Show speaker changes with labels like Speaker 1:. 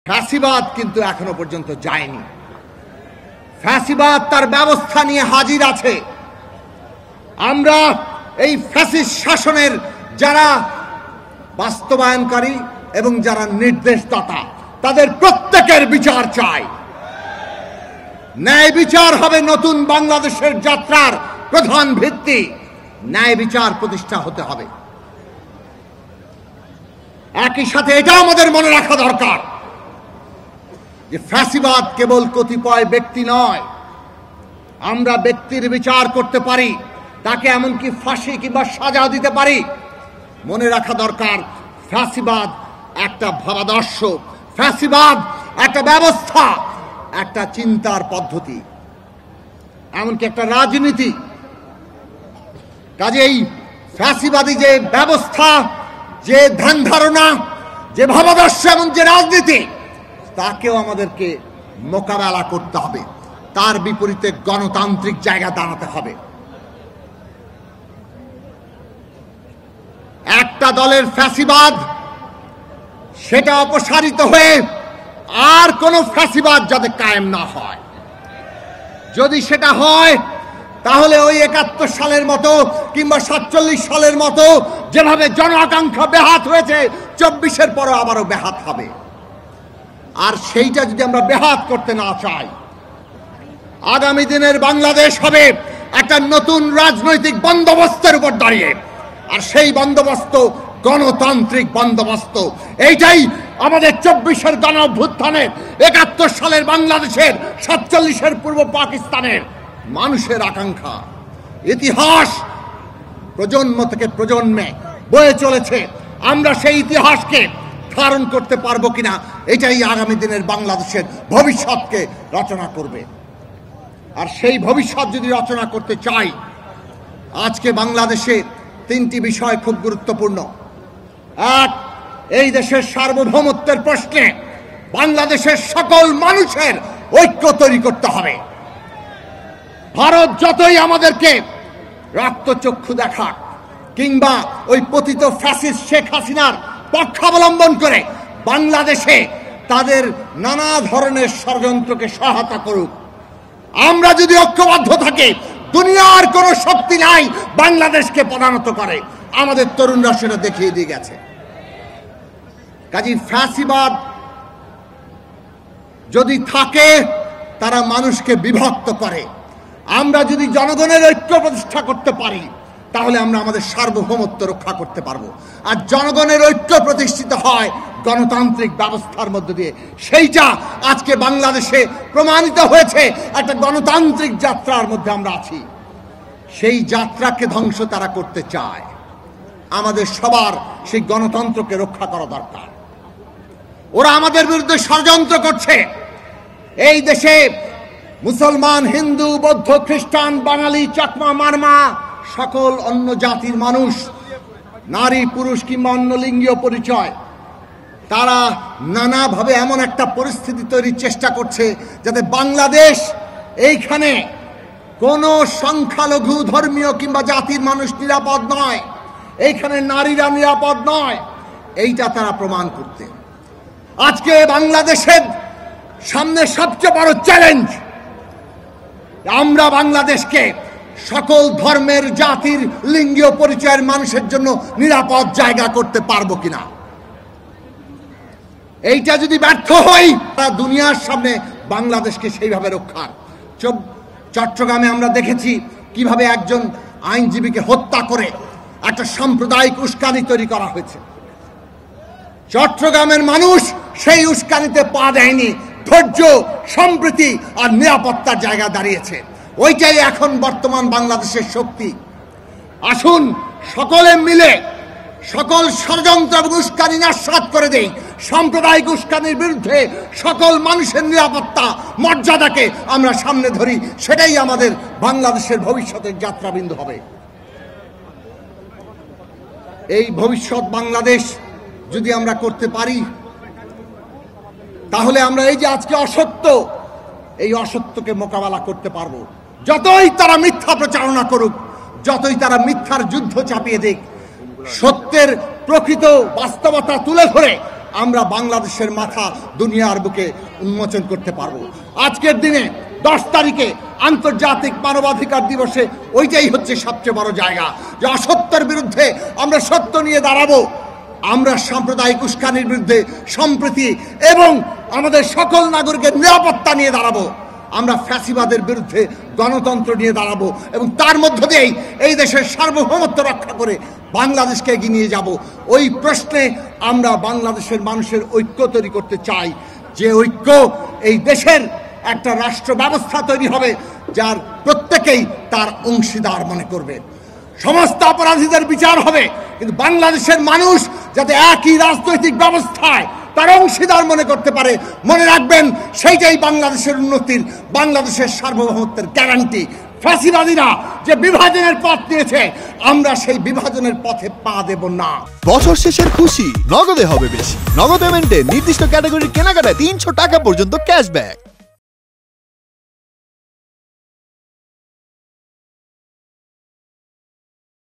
Speaker 1: ফ্যাসিবাদ কিন্তু এখনো পর্যন্ত যায়নি। ফ্যাসিবাদ তার ব্যবস্থা নিয়ে হাজির আছে। আমরা এই ফ্যাসিস্ট শাসনের যারা বাস্তবায়নকারী এবং যারা নির্দেশদাতা তাদের প্রত্যেকের বিচার চাই। ন্যায় বিচার হবে নতুন বাংলাদেশের যাত্রার প্রধান ভিত্তি। ন্যায় বিচার প্রতিষ্ঠা হতে হবে। একই সাথে এটা আমাদের মনে রাখা দরকার যে ফ্যাসিবাদ কেবল কতিপয় ব্যক্তি নয়। আমরা ব্যক্তির বিচার করতে পারি, তাকে এমনকি ফাঁসি কিংবা সাজা দিতে পারি। মনে রাখা দরকার ফ্যাসিবাদ একটা ভাবাদর্শ, ফ্যাসিবাদ একটা ব্যবস্থা, একটা চিন্তার পদ্ধতি, এমনকি একটা রাজনীতি। কাজেই ফ্যাসিবাদী যে ব্যবস্থা, যে ধ্যান ধারণা, যে ভাবাদর্শ এবং যে রাজনীতি, তাকেও আমাদেরকে মোকাবেলা করতে হবে। তার বিপরীতে গণতান্ত্রিক জায়গা দাঁড়াতে হবে। একটা দলের ফ্যাসিবাদ সেটা অপসারিত হয়ে আর কোন ফ্যাসিবাদ যাতে কায়েম না হয়। যদি সেটা হয় তাহলে ওই ৭১ সালের মতো কিংবা ৪৭ সালের মতো যেভাবে জন আকাঙ্ক্ষা ব্যাহত হয়েছে, ২৪-এর পরে আবারও ব্যাহত হবে। আর সেইটা যদি আমরা ব্যাহত করতে না চাই, আগামী দিনের বাংলাদেশ হবে একটা নতুন রাজনৈতিক বন্দোবস্তের উপর দাঁড়িয়ে। আর সেই বন্দোবস্ত গণতান্ত্রিক বন্দোবস্ত। এইটাই আমাদের ২৪-এর গণ অভ্যুত্থানের, ৭১ সালের বাংলাদেশের, ৪৭-এর পূর্ব পাকিস্তানের মানুষের আকাঙ্ক্ষা। ইতিহাস প্রজন্ম থেকে প্রজন্মে বয়ে চলেছে। আমরা সেই ইতিহাসকে ধারণ করতে পারবো কিনা, এটাই আগামী দিনের বাংলাদেশের ভবিষ্যৎকে রচনা করবে। আর সেই ভবিষ্যৎ যদি রচনা করতে চাই, আজকে বাংলাদেশে ৩টি বিষয় খুব গুরুত্বপূর্ণ। এক, এই দেশের সার্বভৌমত্বের প্রশ্নে বাংলাদেশের সকল মানুষের ঐক্য তৈরি করতে হবে। ভারত যতই আমাদেরকে রক্তচক্ষু দেখাক কিংবা ওই পতিত ফ্যাসিস্ট শেখ হাসিনার পক্ষাবলম্বন করে বাংলাদেশে তাদের নানা ধরনের ষড়যন্ত্রকে সহায়তা করুক, আমরা যদি ঐক্যবদ্ধ থাকি, দুনিয়ার কোন শক্তি নাই বাংলাদেশকে পদানত করে। আমাদের তরুণরা সেটা দেখিয়ে দিয়ে গেছে। কাজী ফ্যাসিবাদ যদি থাকে তারা মানুষকে বিভক্ত করে। আমরা যদি জনগণের ঐক্য প্রতিষ্ঠা করতে পারি তাহলে আমরা আমাদের সার্বভৌমত্ব রক্ষা করতে পারবো। আর জনগণের ঐক্য প্রতিষ্ঠিত হয় গণতান্ত্রিক ব্যবস্থার মধ্য দিয়ে। সেইটা আজকে বাংলাদেশে প্রমাণিত হয়েছে। একটা গণতান্ত্রিক যাত্রার মধ্যে আমরা আছি। সেই যাত্রাকে ধ্বংস তারা করতে চায়। আমাদের সবার সেই গণতন্ত্রকে রক্ষা করা দরকার। ওরা আমাদের বিরুদ্ধে ষড়যন্ত্র করছে। এই দেশে মুসলমান, হিন্দু, বৌদ্ধ, খ্রিস্টান, বাঙালি, চাকমা, মারমা, সকল অন্য জাতির মানুষ, নারী, পুরুষ কিংবা অন্য লিঙ্গীয় পরিচয়, তারা নানাভাবে এমন একটা পরিস্থিতি তৈরির চেষ্টা করছে যাতে বাংলাদেশ, এইখানে কোন সংখ্যালঘু ধর্মীয় কিংবা জাতির মানুষ নিরাপদ নয়, এইখানে নারীরা নিরাপদ নয়, এইটা তারা প্রমাণ করতে। আজকে বাংলাদেশের সামনে সবচেয়ে বড় চ্যালেঞ্জ, আমরা বাংলাদেশকে সকল ধর্মের, জাতির, লিঙ্গীয় পরিচয়ের মানুষের জন্য নিরাপদ জায়গা করতে পারবো কিনা। এইটা যদি ব্যর্থ হই, তারা দুনিয়ার সামনে বাংলাদেশকে সেইভাবে রক্ষার। চট্টগ্রামে আমরা দেখেছি কিভাবে একজন আইনজীবীকে হত্যা করে একটা সাম্প্রদায়িক উস্কানি তৈরি করা হয়েছে। চট্টগ্রামের মানুষ সেই উস্কানিতে পা দেয়নি, ধৈর্য, সম্প্রীতি আর নিরাপত্তার জায়গা দাঁড়িয়েছে। ওইটাই এখন বর্তমান বাংলাদেশের শক্তি। আসুন সকলে মিলে সকল ষড়যন্ত্র এবং উস্কানি নাশাত করে দেই। সাম্প্রদায়িক উস্কানির বিরুদ্ধে সকল মানুষের নিরাপত্তা, মর্যাদাকে আমরা সামনে ধরি। সেটাই আমাদের বাংলাদেশের ভবিষ্যতের যাত্রাবিন্দু হবে। এই ভবিষ্যৎ বাংলাদেশ যদি আমরা করতে পারি, তাহলে আমরা এই যে আজকে অসত্য, এই অসত্যকে মোকাবেলা করতে পারবো। যতই তারা মিথ্যা প্রচারণা করুক, যতই তারা মিথ্যার যুদ্ধ চাপিয়ে দিক, সত্যের প্রকৃত বাস্তবতা তুলে ধরে আমরা বাংলাদেশের মাথা দুনিয়ার বুকে উন্মোচন করতে পারবো। আজকের দিনে 10 তারিখে আন্তর্জাতিক মানবাধিকার দিবসে ওইটাই হচ্ছে সবচেয়ে বড় জায়গা যে অসত্যের বিরুদ্ধে আমরা সত্য নিয়ে দাঁড়াবো। আমরা সাম্প্রদায়িক উস্কানির বিরুদ্ধে সম্প্রীতি এবং আমাদের সকল নাগরিকের নিরাপত্তা নিয়ে দাঁড়াবো। আমরা ফ্যাসিবাদের বিরুদ্ধে গণতন্ত্র নিয়ে দাঁড়াবো এবং তার মধ্য দিয়েই এই দেশের সার্বভৌমত্ব রক্ষা করে বাংলাদেশকে এগিয়ে নিয়ে যাব। ওই প্রশ্নে আমরা বাংলাদেশের মানুষের ঐক্য তৈরি করতে চাই, যে ঐক্য এই দেশের একটা রাষ্ট্র ব্যবস্থা তৈরি হবে যার প্রত্যেকেই তার অংশীদার মনে করবে। সমস্ত অপরাধীদের বিচার হবে, কিন্তু বাংলাদেশের মানুষ যাতে একই রাজনৈতিক ব্যবস্থায় তার অংশীদার মনে করতে পারে। মনে রাখবেন, সেইটাই বাংলাদেশের উন্নতির, বাংলাদেশের সার্বভৌমত্বের গ্যারান্টি। ফ্যাসিবাদীরা যে বিভাজনের পথ নিয়েছে, আমরা সেই বিভাজনের পথে পা দেব না।
Speaker 2: বছর শেষের খুশি নগদে হবে বেশি। নগদ পেমেন্টে নির্দিষ্ট ক্যাটাগরির কেনাকাটায় 300 টাকা পর্যন্ত ক্যাশব্যাক।